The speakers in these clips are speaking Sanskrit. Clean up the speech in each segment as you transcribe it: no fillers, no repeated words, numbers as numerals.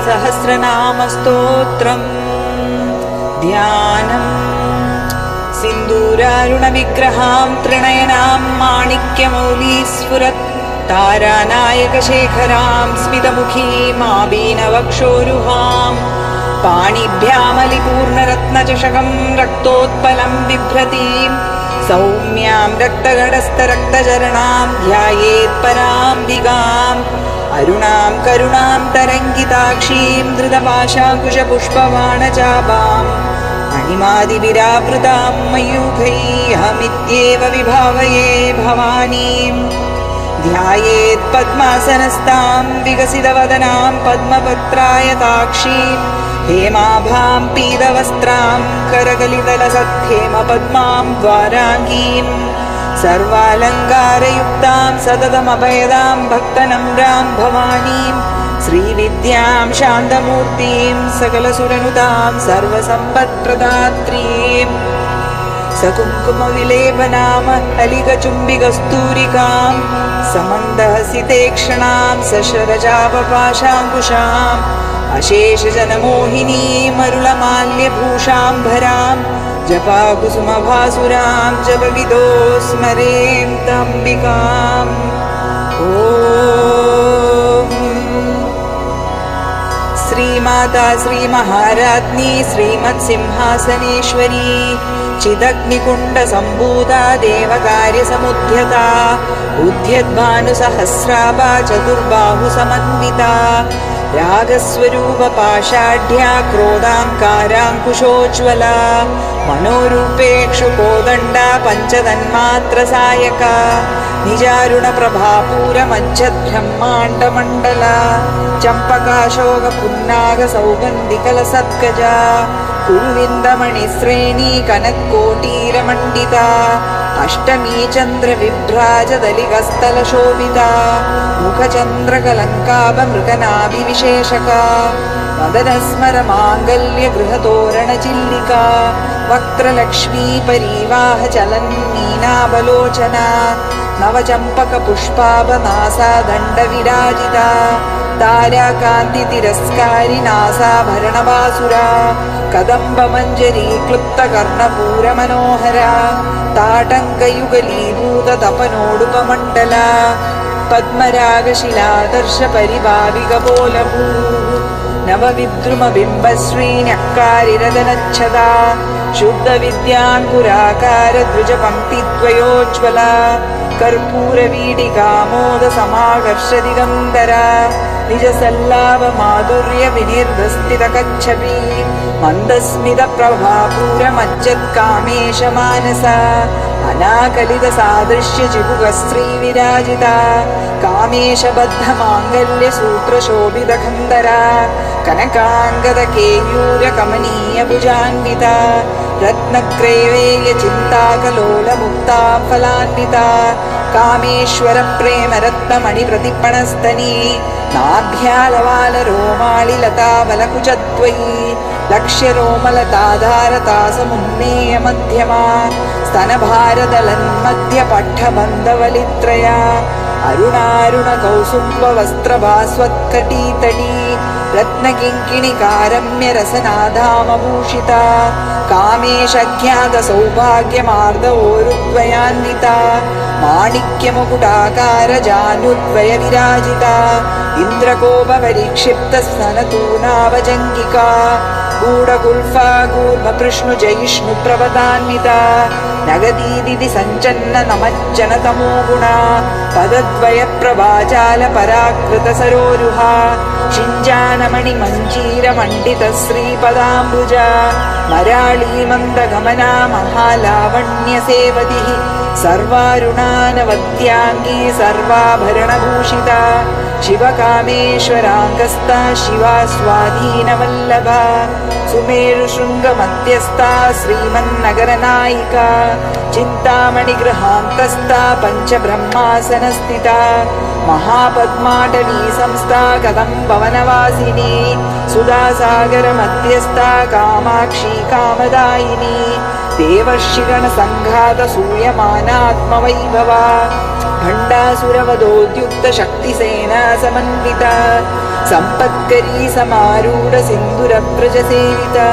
सहस्रनामस्तोत्रम् ध्यानम् सिन्दूरारुणविग्रहां त्रिनयनां माणिक्यमौलीस्फुरत् तारानायकशेखरां स्मितमुखीमाबीनवक्षोरुहां पाणिभ्यामलिपूर्णरत्नचषकं रक्तोत्पलं बिभ्रतीं सौम्यां रक्तगडस्थरक्तचरणां ध्यायेत्पराम्बिकाम् अरुणां करुणां तरङ्गिताक्षीं धृतपाशाकुशपुष्पबाणचापाम् अणिमादिविरावृतां मयूखैहमित्येव विभावये भवानीं ध्यायेत् पद्मासनस्तां विकसितवदनां पद्मपत्रायताक्षीं हेमाभां पीतवस्त्रां करकलितलसद्धेमपद्मां द्वाराङ्गीं सर्वालङ्कारयुक्तां सततमभयदां भक्तनम्रां भवानीं श्रीविद्यां शान्तमूर्तिं सकलसुरनुतां सर्वसम्पत्प्रदात्रीं सकुङ्कुमविलेपनाम हलिकचुम्बिकस्तूरिकां समन्दहसितेक्षणां सशरजापपाशाङ्कुशाम् अशेषजनमोहिनीमरुळमाल्यभूषाम्भरां जपाकुसुमभासुरां जपविदो स्मरेऽम्बिकाम् ॐ श्रीमाता श्रीमहाराज्ञी श्रीमत्सिंहासनेश्वरी चिदग्निकुण्डसम्भूता देवकार्यसमुद्यता उद्यद्भानुसहस्राभा चतुर्बाहुसमन्विता रागस्वरूपपाषाढ्या क्रोधाङ्काराङ्कुशोज्ज्वला मनोरूपेक्षुकोदण्डा पञ्चतन्मात्रसायका निजारुणप्रभापूरमज्जद्ब्रह्माण्डमण्डला चम्पकाशोकपुन्नागसौगन्धिकलसत्कजा कुरुविन्दमणिश्रेणी कनक्कोटीरमण्डिता अष्टमी चन्द्रविभ्राजदलिकस्थलशोभिता मुखचन्द्रकलङ्काभमृगनाभिविशेषका मदनस्मरमाङ्गल्यगृहतोरणचिल्लिका वक्त्रलक्ष्मी परीवाहचलन्मीनाबलोचना नवचम्पकपुष्पाभनासा दण्डविराजिता ताराकान्तितिरस्कारि नासाभरणवासुरा कदम्बमञ्जरी क्लुप्तकर्णपूरमनोहरा ताटङ्कयुगलीभूततपनोडुपमण्डला पद्मरागशिलादर्शपरिभाविकपोलभूः नवविद्रुमबिम्बश्रीन्यक्कारिरदनच्छदा शुद्धविद्याङ्कुराकारद्विजपङ्क्तिद्वयोज्ज्वला कर्पूरवीडिकामोदसमाकर्षदिगन्धरा निजसल्लाभमाधुर्यविनिर्वस्तितकच्छपी मन्दस्मितप्रभापूरमज्जत्कामेशमानसा अनाकलितसादृश्यचिबुकस्त्रीविराजिता कामेशबद्धमाङ्गल्यसूत्रशोभितखन्दरा कनकाङ्गदकेयूरकमनीयभुजान्विता रत्नक्रैवेयचिन्ताकलोलमुक्ता फलान्विता कामेश्वरप्रेमरत्नमणिप्रतिपणस्तनी नाभ्यालवालरोमालिलताबलकुचद्वयी लक्ष्यरोमलताधारतासमुन्नेयमध्यमा स्तनभारदलन्मध्यपट्टबन्धवलित्रया अरुणारुणकौसुम्बवस्त्रभास्वत्कटीतटी रत्नकिङ्किणिकारम्यरसनाधामभूषिता कामेशज्ञातसौभाग्यमार्दवोरुद्वयान्विता माणिक्यमुकुटाकारजानुद्वयविराजिता इन्द्रकोपपरिक्षिप्तस्तनतूनावजङ्गिका गूढकुल्फा गूर्मपृष्णुजयिष्णुप्रभतान्विता नगदीदिति सञ्चन्ननमज्जनतमो गुणा पदद्वयप्रभाजालपराकृतसरोरुहा शिञ्जानमणिमञ्जीरमण्डितश्रीपदाम्बुजा मराळीमन्दगमना महालावण्यसेवतिः सर्वारुणानवद्याङ्गी सर्वाभरणभूषिता शिवकामेश्वराङ्गस्ता शिवा स्वाधीनवल्लभा सुमेरुशृङ्गमध्यस्था श्रीमन्नगरनायिका चिन्तामणिगृहान्तस्था पञ्चब्रह्मासनस्थिता महापद्माटवी संस्था कदम्बवनवासिनी सुधासागरमध्यस्था कामाक्षी कामदायिनी देवर्षिगणसङ्घातसूयमानात्मवैभवा भण्डासुरवधोद्युक्तशक्तिसेना समन्विता सम्पत्करी समारूढ सिन्दूरव्रजसेविता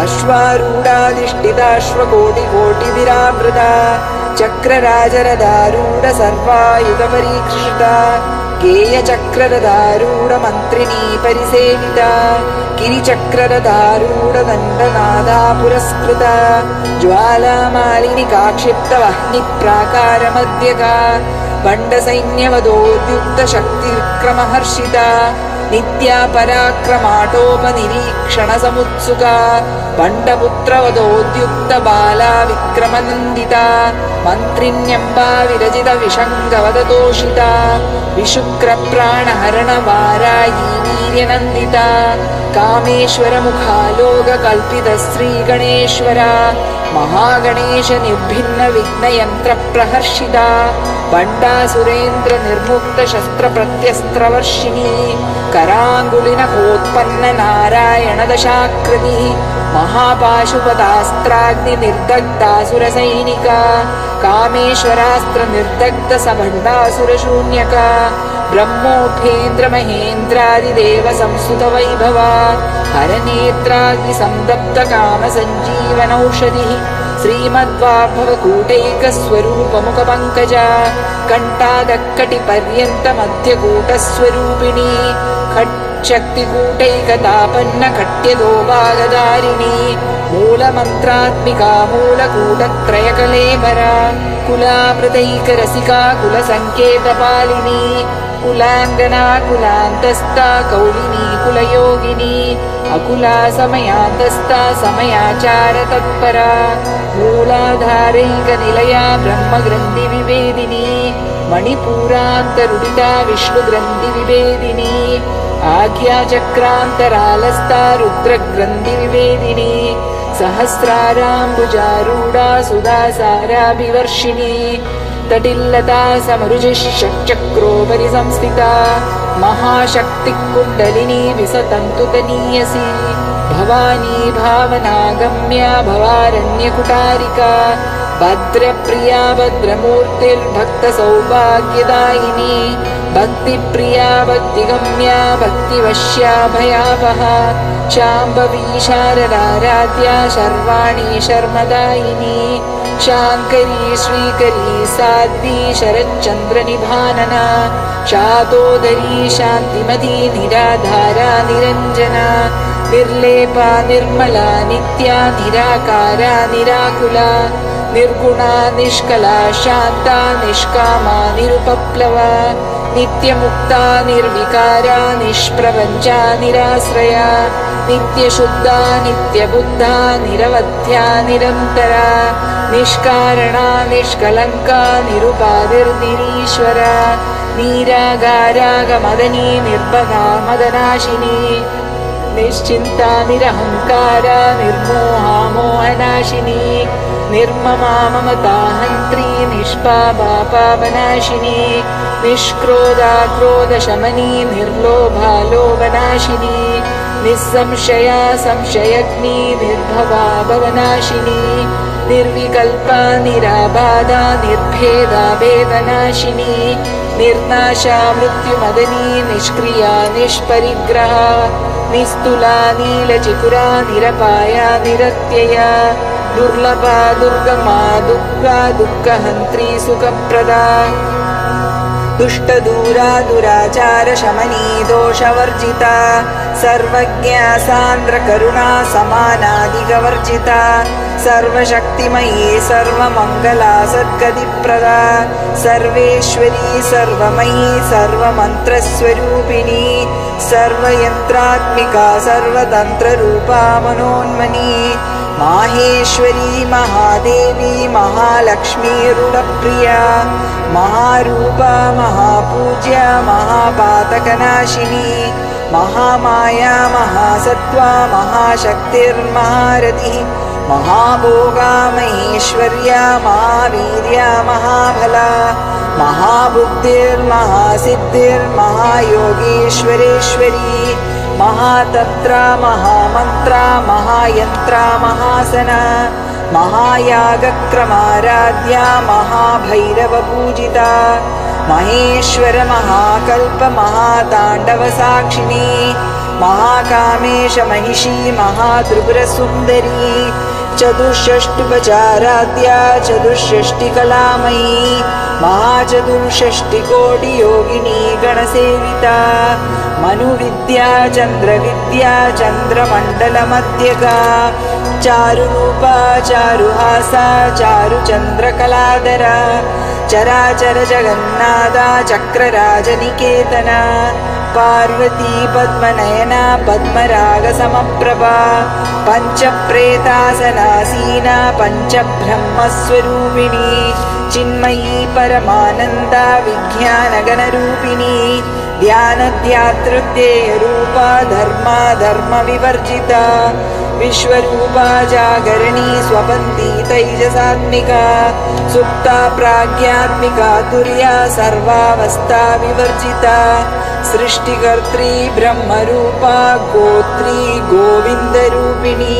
अश्वारूढाधिष्ठिताश्वकोटिकोटिविरावृता चक्रराजरदारूढ सर्वायुधपरीक्षिता गेयचक्ररदारूढमन्त्रिणी परिसेविता गिरिचक्ररदारूढदण्डनादा पुरस्कृता ज्वालामालिनि काक्षिप्तवह्निप्राकारमध्यगा बण्डसैन्यवदोद्युक्तशक्तिविक्रमहर्षिता नित्या पराक्रमाटोपनिरीक्षणसमुत्सुका बण्डपुत्रवदोद्युक्तबाला विक्रमनन्दिता मन्त्रिण्यम्बा विरजितविषङ्गवदतोषिता विशुक्रप्राणहरणवारायी वीर्यनन्दिता कामेश्वरमुखालोककल्पितश्रीगणेश्वरा महागणेशनिर्भिन्नविघ्नयन्त्रप्रहर्षिता बण्डासुरेन्द्रनिर्मुक्तशस्त्रप्रत्यस्त्रवर्षिणी कराङ्गुलिनखोत्पन्ननारायणदशाकृतिः महापाशुपतास्त्राग्निनिर्दग्धासुरसैनिका कामेश्वरास्त्रनिर्दग्धसभण्डासुरशून्यका ब्रह्मोपेन्द्रमहेन्द्रादिदेवसंस्तुतवैभवा हरनेत्राग्निसन्दप्तकामसञ्जीवनौषधिः श्रीमद्वाग्भवकूटैकस्वरूपमुखपङ्कजा कण्टादक्कटिपर्यन्तमध्यकूटस्वरूपिणी खट्शक्तिकूटैकतापन्नखट्यदोभागधारिणी मूलमन्त्रात्मिका मूलकूटत्रयकलेबरा कुलामृतैकरसिका कुलसङ्केतपालिनी कुलाङ्गना कुलान्तस्था कौलिनी कुलयोगिनी अकुला समयान्तस्था समयाचारतत्परा मूलाधारैकनिलया ब्रह्मग्रन्थिविभेदिनी मणिपूरान्तरुदिता विष्णुग्रन्थिविभेदिनी आज्ञाचक्रान्तरालस्था रुद्रग्रन्थिविभेदिनी सहस्राराम्बुजारूढा सुधासाराभिवर्षिणी तटिल्लता समरुजिषट्चक्रोपरि संस्थिता महाशक्तिकुण्डलिनी विसतन्तुतनीयसी भवानी भावनागम्या भवारण्यकुटारिका भद्रप्रिया भद्रमूर्तिर्भक्तसौभाग्यदायिनी भक्तिप्रिया भक्तिगम्या भक्तिवश्या भयावहा शाम्भवी शारदाराध्या शर्वाणी शर्मदायिनी शाङ्करी श्रीकरी साध्वी शरच्चन्द्रनिभानना शातोदरी शान्तिमती निराधारा निरञ्जना निर्लेपा निर्मला नित्या निराकारा निराकुला निर्गुणा निष्कला शान्ता निष्कामा निरुपप्लवा नित्यमुक्ता निर्विकारा निष्प्रपञ्चा निराश्रया नित्यशुद्धा नित्यबुद्धा निरवध्या निरन्तरा निष्कारणा निष्कलङ्का निरुपाधिर्निरीश्वरा निरागारागमदनी निर्भगा मदनाशिनी निश्चिन्ता निरहङ्कारा निर्मोहा मोहनाशिनी निर्ममा ममताहन्त्री निष्पापा पापनाशिनी निष्क्रोधा क्रोधशमनी निर्लोभा लोभनाशिनी निस्संशया संशयग्नी निर्भवा भवनाशिनी निर्विकल्पा निराबाधा निर्भेदा भेदनाशिनी निर्नाशा मृत्युमदनी निष्क्रिया निष्परिग्रहा निस्तुला नीलचिकुरा निरपाया निरत्यया दुर्लभा दुर्गमा दुःखा दुःखहन्त्री सुखप्रदा दुष्टदूरा दुराचारशमनी दोषवर्जिता सर्वज्ञा सान्द्रकरुणा समानादिकवर्जिता सर्वशक्तिमयी सर्वमङ्गला सद्गतिप्रदा सर्वेश्वरी सर्वमयी सर्वमन्त्रस्वरूपिणी सर्वयन्त्रात्मिका सर्वतन्त्ररूपा मनोन्मनी माहेश्वरी महादेवी महालक्ष्मी रुणप्रिया महारूपा महापूज्या महापातकनाशिनी महामाया महासत्त्वा महाशक्तिर्महारथिः महाभोगा महेश्वर्या महावीर्या महाबला महाबुद्धिर्महासिद्धिर्महायोगेश्वरेश्वरी महातन्त्रा महामन्त्रा महायन्त्रा महासना महायागक्रमाराध्या महाभैरवपूजिता महेश्वर महाकल्प महाताण्डवसाक्षिणी महाकामेश महिषी महात्रिपुरसुन्दरी चतुष्षष्टुपचाराद्या चतुष्षष्टिकलामयी महाचतुष्षष्टिकोटियोगिनी गणसेविता मनुविद्या चन्द्रविद्या चन्द्रमण्डलमध्यगा चारुरूपा चारुहासा चारुचन्द्रकलाधरा चराचर जगन्नाथा चक्रराजनिकेतना पार्वती पद्मनयना पद्मरागसमप्रभा पञ्चप्रेतासनासीना पञ्चब्रह्मस्वरूपिणी चिन्मयी परमानन्दा विज्ञानगणरूपिणी ध्यानध्यातृध्येयरूपा धर्मा धर्मविवर्जिता विश्वरूपा जागरणी स्वपन्ती तैजसात्मिका सुप्ता प्राज्ञात्मिका तुर्या सर्वावस्था विवर्जिता सृष्टिकर्त्री ब्रह्मरूपा गोत्री गोविन्दरूपिणी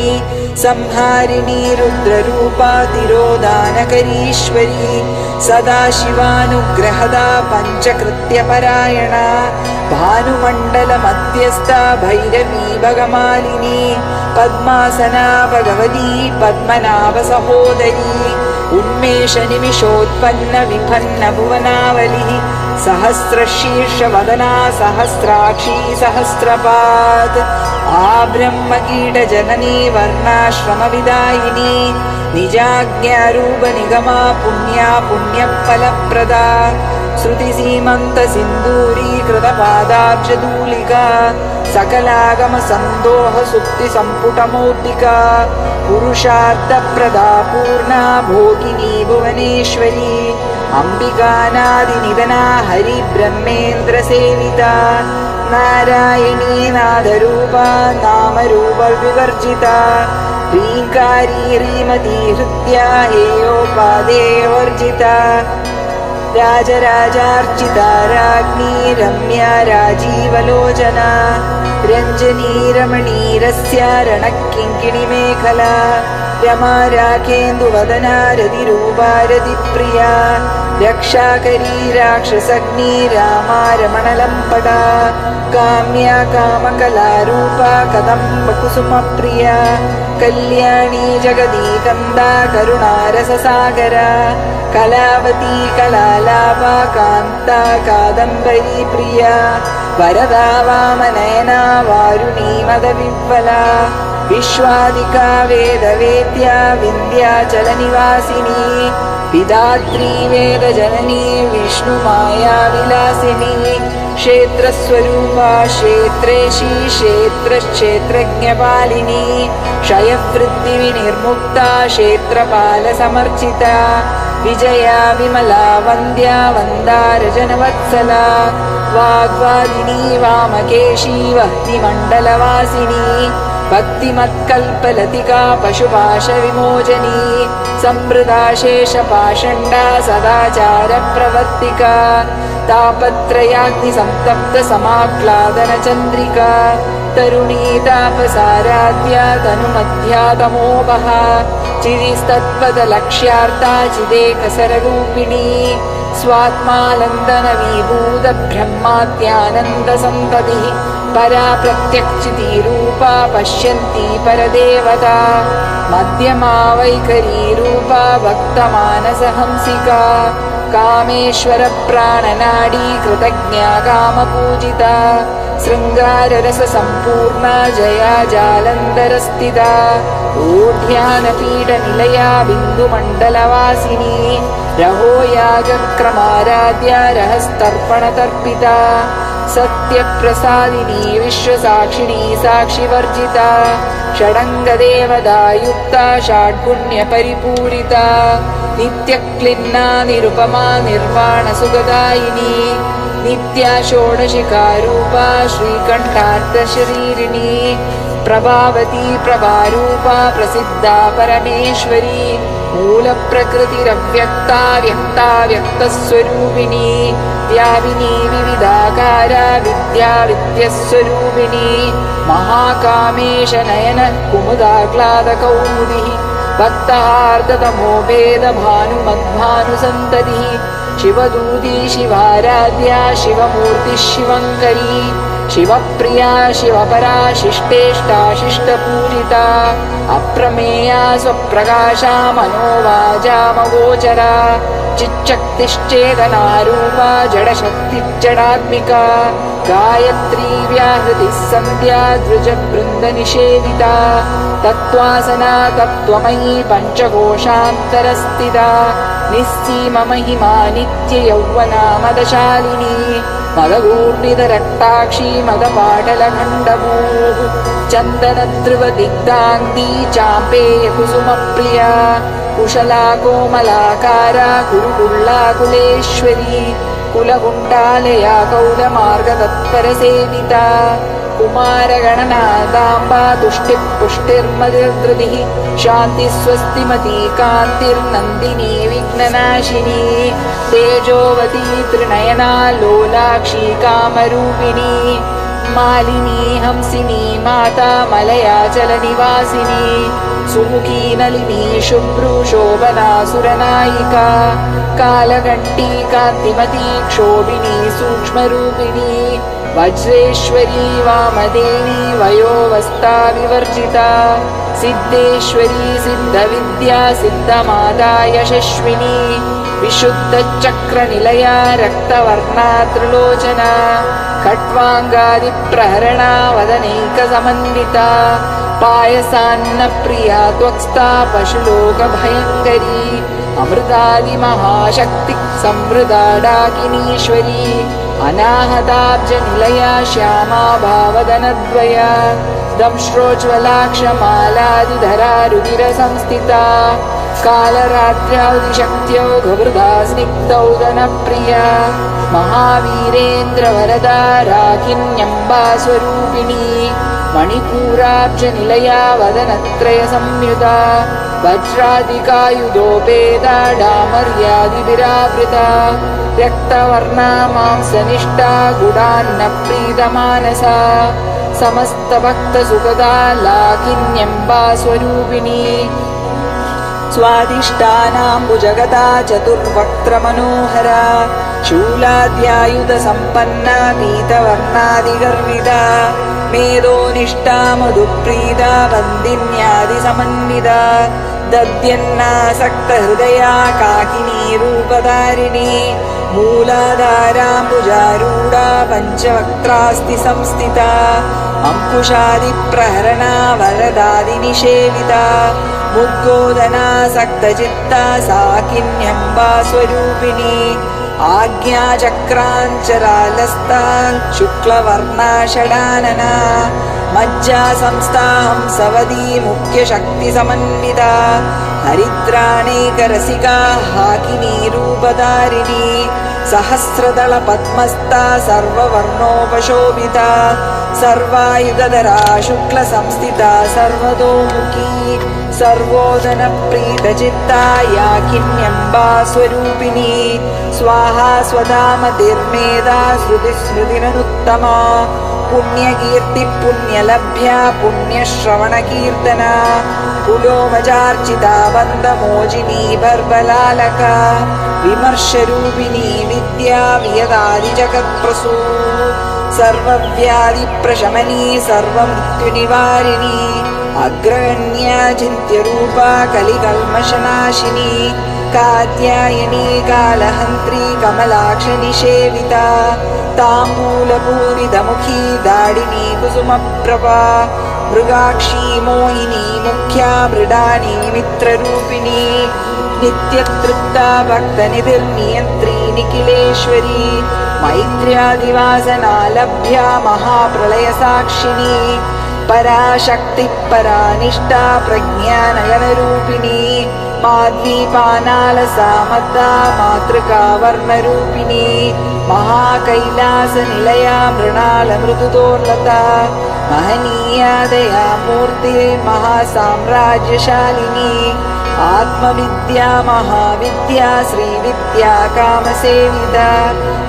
संहारिणी रुद्ररूपा तिरोधानकरीश्वरी सदाशिवानुग्रहदा पञ्चकृत्यपरायणा भानुमण्डलमध्यस्था भैरवी भगमालिनी पद्मासना भगवती पद्मनाभसहोदरी उन्मेषनिमिषोत्पन्न विपन्न भुवनावली सहस्रशीर्षवदना सहस्राक्षी सहस्रपाद आब्रह्मकीटजननी वर्णाश्रमविदायिनी निजाज्ञारूपनिगमा पुण्या पुण्यफलप्रदा श्रुतिसीमन्तसिन्दूरीकृतपादाब्जधूलिका सकलागमसन्दोहसुप्तिसम्पुटमौक्तिका पुरुषार्थप्रदा पूर्णा भोगिनी भुवनेश्वरी अम्बिकानादिनिधना हरिब्रह्मेन्द्रसेविता नारायणी नादरूपा नामरूपविवर्जिता ह्रीङ्कारी ह्रीमती हृद्या हेयोपादे वर्जिता राजराजार्चिता राज्ञी रम्या राजीवलोचना रञ्जनी रमणीरस्य रणकिङ्किणिमेखला रमा राखेन्दुवदना रतिरूपा रतिप्रिया रक्षाकरी राक्षसग्नी रामा रमणलम्पटा काम्या कामकलारूपा कदम्बकुसुमप्रिया कल्याणी जगदीकन्दा करुणारससागरा कलावती कलालापा कान्ता कादम्बरी प्रिया वरदा वामनयना वारुणी मदविह्वला विश्वादिका वेदवेद्या विन्ध्याचलनिवासिनी विधात्री वेदजननी विष्णुमायाविलासिनी क्षेत्रस्वरूपा क्षेत्रेशी क्षेत्रक्षेत्रज्ञपालिनी क्षयवृत्तिविनिर्मुक्ता क्षेत्रपालसमर्चिता विजया विमला वन्द्या वन्दारजनवत्सला वाग्वादिनी वामकेशी वह्निमण्डलवासिनी भक्तिमत्कल्पलतिका पशुपाशविमोचनी संवृता शेषपाषण्डा सदाचारप्रवर्तिका तापत्रयाग्निसन्तप्तसमाह्लादनचन्द्रिका तरुणी तापसाराध्या तनुमध्यातमोपहा चिदिस्तत्पदलक्ष्यार्था चिदेकसररूपिणी स्वात्मानन्दनवीभूतब्रह्मात्यानन्दसन्ततिः परा प्रत्यक्षितीरूपा पश्यन्ती परदेवता मध्यमा वैखरीरूपा भक्तमानसहंसिका कामेश्वरप्राणनाडी कृतज्ञा कामपूजिता शृङ्गाररससम्पूर्णा जया जालन्धरस्थिता ऊढ्यानपीठनिलया बिन्दुमण्डलवासिनी रहो यागक्रमाराध्या रहस्तर्पणतर्पिता सत्यप्रसादिनी विश्वसाक्षिणी साक्षिवर्जिता षडङ्गदेवतायुक्ता षड्पुण्यपरिपूरिता नित्यक्लिन्ना निरुपमा निर्वाणसुखदायिनी नित्या षोडशिकारूपा श्रीकण्ठार्धशरीरिणी प्रभावती प्रभारूपा प्रसिद्धा परमेश्वरी मूलप्रकृतिरव्यक्ता व्यक्ता व्यक्तस्वरूपिणी व्यापिनी विविधाकारा विद्या विद्यस्वरूपिणी महाकामेश नयन कुमुदाह्लादकौमुदी भक्तहार्दतमोभेद भानुमद्भानुसन्ततिः शिवदूती शिवाराध्या शिवमूर्तिः शिवङ्करी शिवप्रिया शिवपरा शिष्टेष्टा शिष्टपूजिता अप्रमेया स्वप्रकाशा मनोवाचामगोचरा चिच्शक्तिश्चेतनारूपा जडशक्तिज्जडात्मिका गायत्री व्याहृतिः सन्ध्या द्विजवृन्दनिषेविता तत्त्वासना तत्त्वमयी पञ्चकोशान्तरस्थिता निस्सीममहिमा नित्ययौवना मदशालिनी मदगूर्णितरक्ताक्षी मदपाटलखण्डभूः चन्दनध्रुवदिग्धाङ्गी चाम्पेयकुसुमप्रिया कुशला कोमलाकारा कुरुकुल्लाकुलेश्वरी कुलकुण्डालया कौलमार्गतत्परसेविता कुमारगणनादाम्बा तुष्टिः पुष्टिर्मतिर्धृतिः शान्तिस्वस्तिमती कान्तिर्नन्दिनी विघ्ननाशिनी तेजोवती त्रिनयना लोलाक्षी कामरूपिणी मालिनी हंसिनी माता मलयाचलनिवासिनी सुमुखी नलिनी शुभ्रू शोभनासुरनायिका कालकण्ठी कान्तिमती क्षोभिनी सूक्ष्मरूपिणी वज्रेश्वरी वामदेवी वयोवस्था विवर्जिता सिद्धेश्वरी सिद्धविद्या सिद्धमाता यशस्विनी विशुद्धचक्रनिलया रक्तवर्णा त्रिलोचना खट्वाङ्गादिप्रहरणा वदनैकसमन्विता पायसान्नप्रिया त्वक्स्था पशुलोकभयङ्करी अमृतादिमहाशक्तिः संवृता डाकिनीश्वरी अनाहताब्जनिलया श्यामा भावदनद्वया दंश्रोज्ज्वलाक्षमालादिधरा रुधिरसंस्थिता कालरात्र्यादिशक्त्यो घवृधा स्निग्धौदनप्रिया महावीरेन्द्रवरदा राकिन्यम्बा स्वरूपिणी मणिपूराब्जनिलया वदनत्रयसंयुता वज्रादिकायुधोपेता डामर्यादिभिरावृता रक्तवर्णा मांसनिष्ठा गुडान्नप्रीतमानसा समस्तभक्तसुखदा लाकिन्यम्बा स्वरूपिणी स्वादिष्टानाम्बुजगता चतुर्वक्त्रमनोहरा शूलाद्यायुधसम्पन्ना पीतवर्णादिगर्विता मेधोनिष्ठा मधुप्रीता वन्दिन्यादिसमन्विता दद्यन्नासक्तहृदया काकिनी रूपधारिणी मूलाधाराम्बुजारूढा पञ्चवक्त्रास्ति संस्थिता अंकुशादिप्रहरणा वरदादिनिषेविता मुद्गोदनासक्तचित्ता साकिन्यम्बा स्वरूपिणी आज्ञाचक्राञ्चरालस्ता शुक्लवर्णा षडानना मज्जा संस्था हंसवदी मुख्यशक्तिसमन्विता हरिद्राणेकरसिका हाकिनी रूपधारिणी सहस्रदलपद्मस्था सर्ववर्णोपशोभिता सर्वायुधधरा शुक्लसंस्थिता सर्वतोमुखी सर्वोदनप्रीतचित्ता याकिन्यम्बा स्वरूपिणी स्वाहा स्वधामतिर्मेधा श्रुतिस्मृतिरनुत्तमा पुण्यकीर्ति पुण्यलभ्या पुण्यश्रवणकीर्तना कुलोमजार्चिता बन्धमोजिनी बर्बलालका विमर्शरूपिणी विद्या वियदादिजगत्प्रसू सर्वव्याधिप्रशमनी सर्वमृत्युनिवारिणी अग्रगण्या चिन्त्यरूपा कलिकल्मषनाशिनी कात्यायनी कालहन्त्री कमलाक्षनिषेविता ताम्बूलपूरितमुखी दाडिनी कुसुमप्रभा मृगाक्षी मोहिनी मुख्या मृडानी मित्ररूपिणी नित्यतृप्ता भक्तनिधिर्नियन्त्री निखिलेश्वरी मैत्र्यादिवासना लभ्या महाप्रलयसाक्षिणी पराशक्तिः परानिष्ठा प्रज्ञानयनरूपिणी माध्वीपानालसा मद्दा मातृका वर्णरूपिणी महाकैलासनिलया मृणालमृदुदोर्लता महनीया दया मूर्तिर्महासाम्राज्यशालिनी आत्मविद्या महाविद्या श्रीविद्या कामसेविता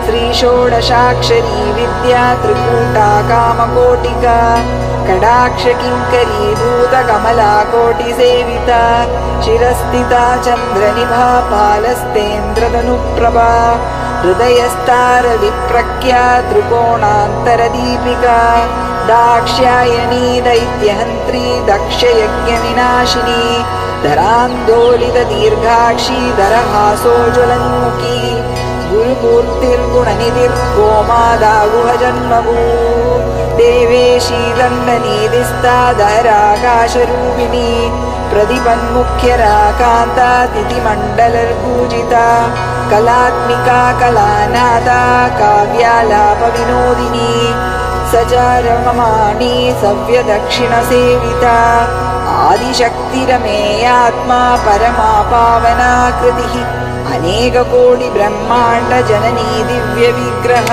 श्रीषोडशाक्षरी विद्या त्रिकूटा कामकोटिका कटाक्षकिङ्करीभूतकमलाकोटिसेविता शिरस्थिता चन्द्रनिभा पालस्तेन्द्रतनुप्रभा हृदयस्तारविप्रख्या त्रिकोणान्तरदीपिका दाक्ष्यायणी दैत्यहन्त्री दक्षयज्ञविनाशिनी धरान्दोलितदीर्घाक्षी दरहासोज्वलन्मुखी गुरुमूर्तिर्गुणनिधिर्गोमादागुहजन्मभू देवेशी दण्डनीधिस्तादराकाशरूपिणी प्रतिपन्मुख्यराकान्ता तिथिमण्डलर्पूजिता कलात्मिका कलानादा काव्यालापविनोदिनी सचारममाणी सव्यदक्षिणसेविता आदिशक्तिरमेयात्मा परमा पावनाकृतिः अनेककोटिब्रह्माण्डजननी दिव्यविग्रह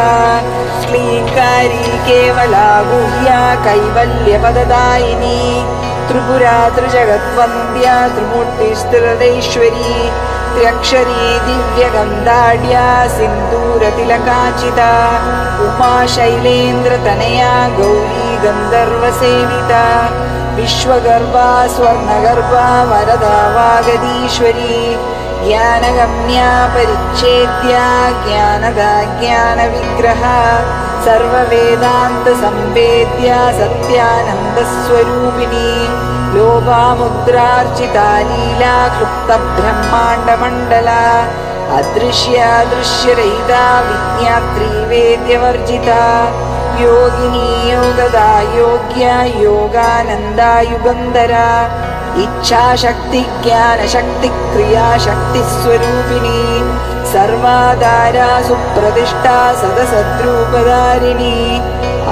क्लीङ्कारी केवला गुह्या कैवल्यपददायिनी त्रिपुरा त्रिजगद्वन्द्या त्रिमूर्तिस्थिरदैश्वरी त्र्यक्षरी दिव्यगन्धाढ्या सिन्दूरतिलकाचिता उमा शैलेन्द्रतनया गौरी गन्धर्वसेविता विश्वगर्भा स्वर्णगर्भा वरदा वागदीश्वरी ज्ञानगम्या परिच्छेद्या ज्ञानदा ज्ञानविग्रहा सर्ववेदान्तसंवेद्या सत्यानन्दस्वरूपिणी लोपामुद्रार्चिता लीला क्लुप्तब्रह्माण्डमण्डला अदृश्यादृश्यरहिता विज्ञात्री वेद्यवर्जिता योगिनी योगदा योग्या योगानन्दा युगन्धरा इच्छाशक्ति ज्ञानशक्ति क्रियाशक्तिस्वरूपिणी सर्वाधारा सुप्रतिष्ठा सदसद्रूपधारिणी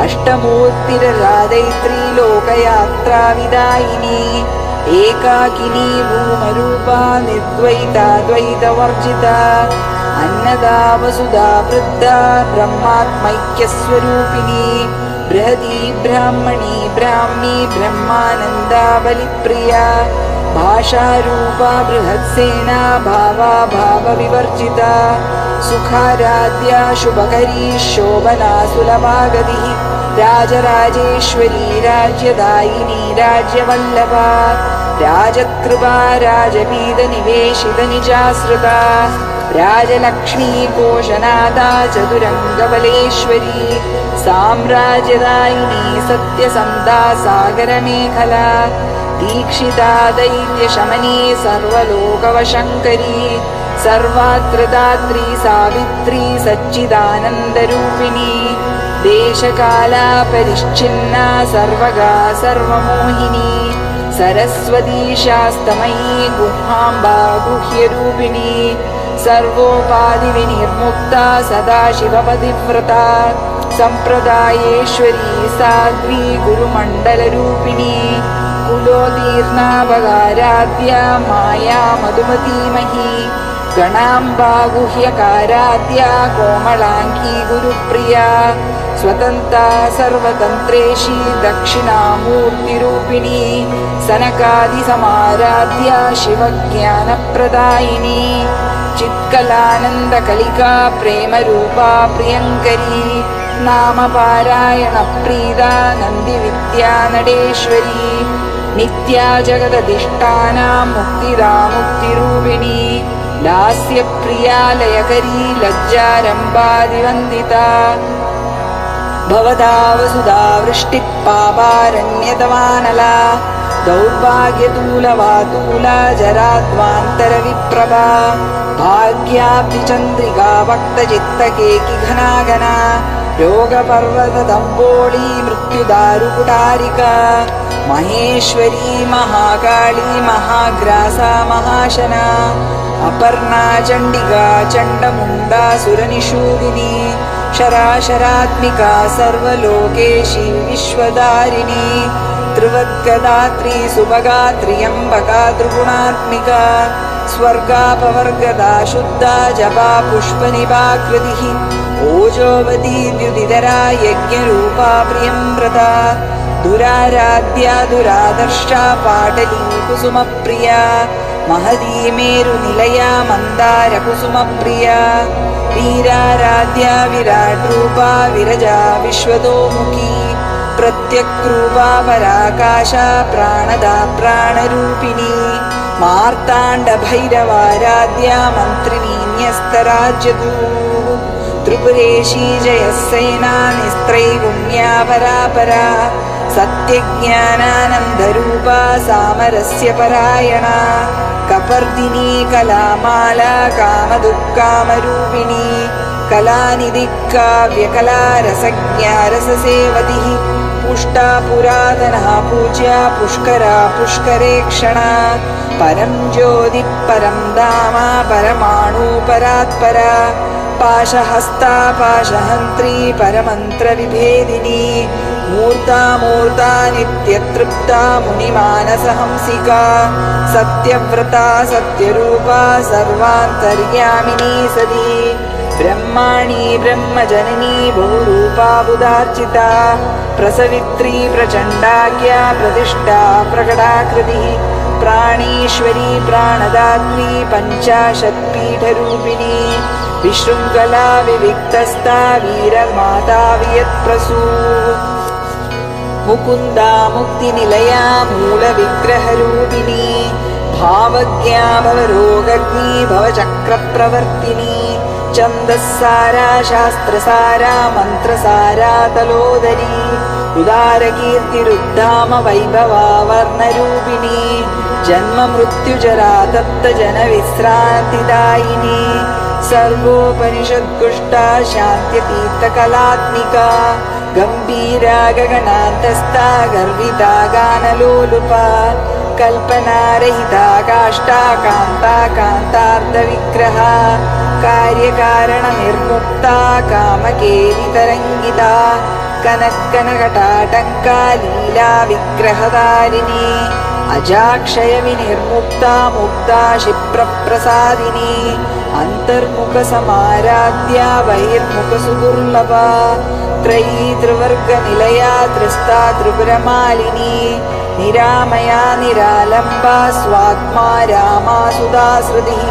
अष्टमूर्तिरराधैत्री लोकयात्राविदायिनी एकाकिनी भूमरूपा निर्द्वैता द्वैतवर्जिता अन्नदा वसुधा वृद्धा ब्रह्मात्मैक्यस्वरूपिणी बृहदी ब्राह्मणी ब्राह्मी ब्रह्मानन्दा बलिप्रिया भाषारूपा बृहत्सेना भावा भावविवर्जिता सुखाराध्या शुभकरी शोभना सुलभागतिः राजराजेश्वरी राज्यदायिनी राज्यवल्लभा राजकृपा राजपीठनिवेशितनिजाश्रिता राजलक्ष्मी कोशनादा चतुरङ्गबलेश्वरी साम्राज्यदायिनी सत्यसन्धा सागरमेखला दीक्षिता दैत्यशमनी सर्वलोकवशङ्करी सर्वात्रदात्री सावित्री सच्चिदानन्दरूपिणी देशकालापरिच्छिन्ना सर्वगा सर्वमोहिनी सरस्वती शास्तमयी गुहाम्बा गुह्यरूपिणी सर्वोपाधिविनिर्मुक्ता सदाशिवपतिव्रता सम्प्रदायेश्वरी साध्वी गुरुमण्डलरूपिणी कुलोतीर्णा भगाराध्या माया मधुमतीमही गणाम्बा गुह्यकाराध्या कोमलाङ्गी गुरुप्रिया स्वतन्त्रा सर्वतन्त्रेशी दक्षिणामूर्तिरूपिणी सनकादिसमाराध्या शिवज्ञानप्रदायिनी चित्कलानन्दकलिका प्रेमरूपा प्रियङ्करी नामपारायणप्रीदा नन्दिविद्या नडेश्वरी नित्या जगदधिष्ठाना मुक्तिदा मुक्तिरूपिणी लास्यप्रिया लयकरी लज्जारम्भादिवन्दिता भवदा वसुधा वृष्टिः पापारण्यतमानला दौर्भाग्यतूलवातूला जराध्वान्तरविप्रभा भाग्याब्धिचन्द्रिका भक्तचित्तकेकि घनाघना योगपर्वतदम्बोळी मृत्युदारुकुटारिका महेश्वरी महाकाली महाग्रासा महाशना अपर्णा चण्डिका चण्डमुण्डा सुरनिषूदिनी शराशरात्मिका सर्वलोकेशी विश्वधारिणी त्रिवद्गदात्री सुभगा त्र्यम्बका त्रिगुणात्मिका स्वर्गापवर्गदा शुद्धा जपा पुष्पनिभाकृतिः ओजोवती द्युतिधरा यज्ञरूपा प्रियम्व्रता दुराराध्या दुरादर्शा पाटली कुसुमप्रिया महदी मेरुनिलया मन्दारकुसुमप्रिया वीराराध्या विराट्रूपा विरजा विश्वतोमुखी प्रत्यक्रूपा पराकाशा प्राणदा प्राणरूपिणी मार्ताण्डभैरवाराध्या मन्त्रिणी न्यस्तराज्यदूः त्रिपुरेशी जयसेना निस्त्रैगुण्या परापरा सत्यज्ञानानन्दरूपा सामरस्य परायणा कपर्दिनी कलामाला कामदुःकामरूपिणी कलानिधिकाव्यकला रसज्ञा रससेवतिः पुष्टा पुरातनः पूज्या पुष्करा पुष्करेक्षणा परं ज्योतिः परं धाम परमाणु परात्परा पाशहस्ता पाशहन्त्री परमन्त्रविभेदिनी मूर्ता मूर्ता नित्यतृप्ता मुनिमानसहंसिका सत्यव्रता सत्यरूपा सर्वान्तर्यामिनी सदी ब्रह्माणी ब्रह्मजननी बहुरूपा बुधार्चिता प्रसवित्री प्रचण्डाख्या प्रतिष्ठा प्रकटाकृतिः प्राणीश्वरी प्राणदात्री पञ्चाशत्पीठरूपिणी विशृङ्खला विविक्तस्था वीरमाता वियत्प्रसूः मुकुन्दा मुक्तिनिलया मूलविग्रहरूपिणी भावज्ञा भवरोगग्नी भवचक्रप्रवर्तिनी छन्दस्सारा शास्त्रसारा मन्त्रसारा तलोदरी उदारकीर्तिरुद्धाम वैभवा वर्णरूपिणी जन्म मृत्युजरा तप्तजनविश्रान्तिदायिनी सर्वोपनिषद्गुष्टा शान्त्यतीर्थकलात्मिका गम्भीरा गगनान्तस्था गर्विता गानलोलुपा कल्पनारहिता काष्ठा कान्ता कान्तार्धविग्रहा कार्यकारणनिर्मुक्ता कामकेलितरङ्गिता कनकनकटाटङ्का लीला विग्रहधारिणी अजाक्षयविनिर्मुक्ता मुक्ता क्षिप्रप्रसादिनी अन्तर्मुखसमाराध्या बहिर्मुखसुदुर्लभा त्रयी त्रिवर्गनिलया त्रस्ता त्रिपुरमालिनी निरामया निरालम्बा स्वात्मा रामा सुधाश्रुतिः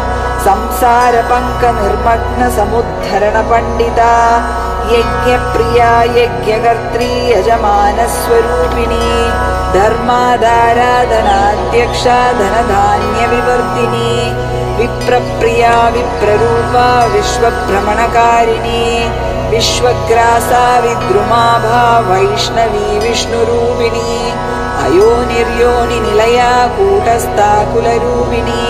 संसारपङ्कनिर्मग्नसमुद्धरणपण्डिता यज्ञप्रिया यज्ञकर्त्री यजमानस्वरूपिणी धर्माधाराधनाध्यक्षा धनधान्यविवर्धिनी विप्रप्रिया विप्ररूपा विश्वभ्रमणकारिणी विश्वग्रासा विद्रुमाभा वैष्णवी विष्णुरूपिणी अयोनिर्योनिनिलया कूटस्था कुलरूपिणी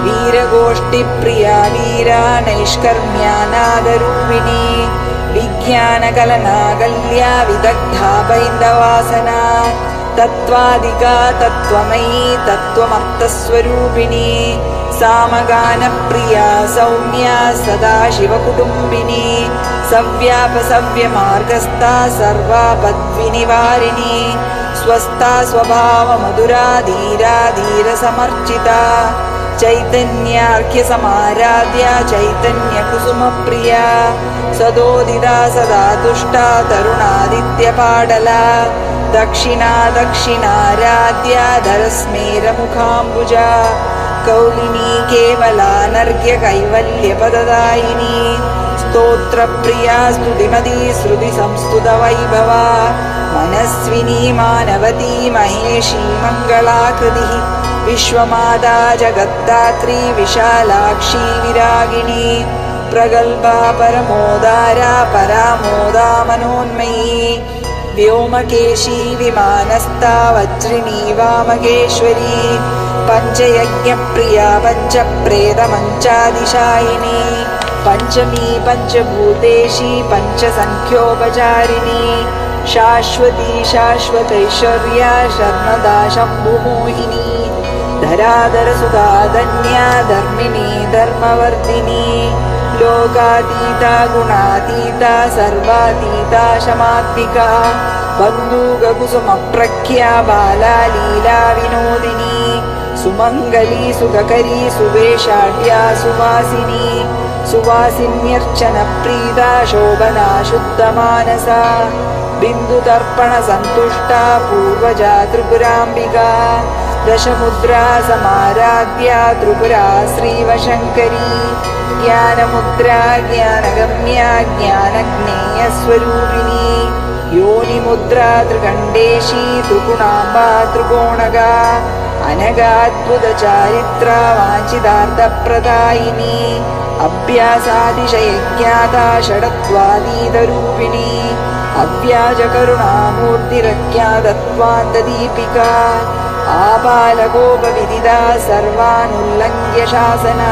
वीरगोष्ठिप्रिया वीरा नैष्कर्म्यानादरूपिणी विज्ञानकलनाकल्या विदग्धा बैन्दवासना तत्त्वादिका तत्त्वमयी तत्त्वमर्थस्वरूपिणी सामगानप्रिया सौम्या सदाशिवकुटुम्बिनी सव्यापसव्यमार्गस्था सर्वापद्विनिवारिणी स्वस्था स्वभावमधुरा धीरा धीरसमर्चिता चैतन्यार्घ्यसमाराध्या चैतन्यकुसुमप्रिया सदोदिता सदा तुष्टा तरुणादित्यपाडला दक्षिणा दक्षिणाराध्या धरस्मेरमुखाम्बुजा कौलिनी केवलानर्घ्यकैवल्यपददायिनी स्तोत्रप्रिया स्तुतिमती श्रुतिसंस्तुतवैभवा मनस्विनी मानवती महेशी मङ्गलाकृतिः विश्वमाता जगद्धात्री विशालाक्षी विरागिणी प्रगल्भा परमोदारा परामोदा मनोन्मयी व्योमकेशी विमानस्था वज्रिणी वामकेश्वरी पञ्चयज्ञप्रिया पञ्चप्रेतमञ्चादिशायिनी पञ्चमी पञ्चभूतेशी पञ्चसङ्ख्योपचारिणी शाश्वती शाश्वतैश्वर्या शर्मदा शम्भुमोहिनी धराधरसुधाधन्या धर्मिणी धर्मवर्धिनी लोकातीता गुणातीता सर्वातीता शमात्मिका बन्धुककुसुमप्रख्या बाला लीला विनोदिनी सुमङ्गली सुखकरी सुवेशाढ्या सुवासिनी सुवासिन्यर्चनप्रीता शोभना शुद्धमानसा बिन्दुतर्पणसन्तुष्टा पूर्वजा त्रिपुराम्बिका दशमुद्रा समाराध्या त्रिपुरा श्रीवशङ्करी ज्ञानमुद्रा ज्ञानगम्या ज्ञानज्ञेयस्वरूपिणी योनिमुद्रा त्रिकण्डेशी त्रिगुणाम्बा त्रिकोणगा अनगाद्भुतचारित्रा वाञ्छितार्थप्रदायिनी अभ्यासातिशयज्ञाता षडत्वातीतरूपिणी अव्याजकरुणामूर्तिरज्ञातत्वान्तदीपिका आबालकोपविदिता सर्वानुल्लङ्घ्य शासना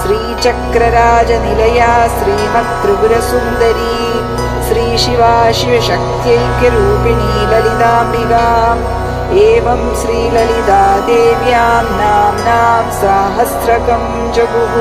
श्रीचक्रराजनिलया श्रीमत्त्रिपुरसुन्दरी श्रीशिवा शिवशक्त्यैक्यरूपिणी ललिताम्बिका एवं श्रीललिता देव्यां नाम्नां साहस्रकं जगुः।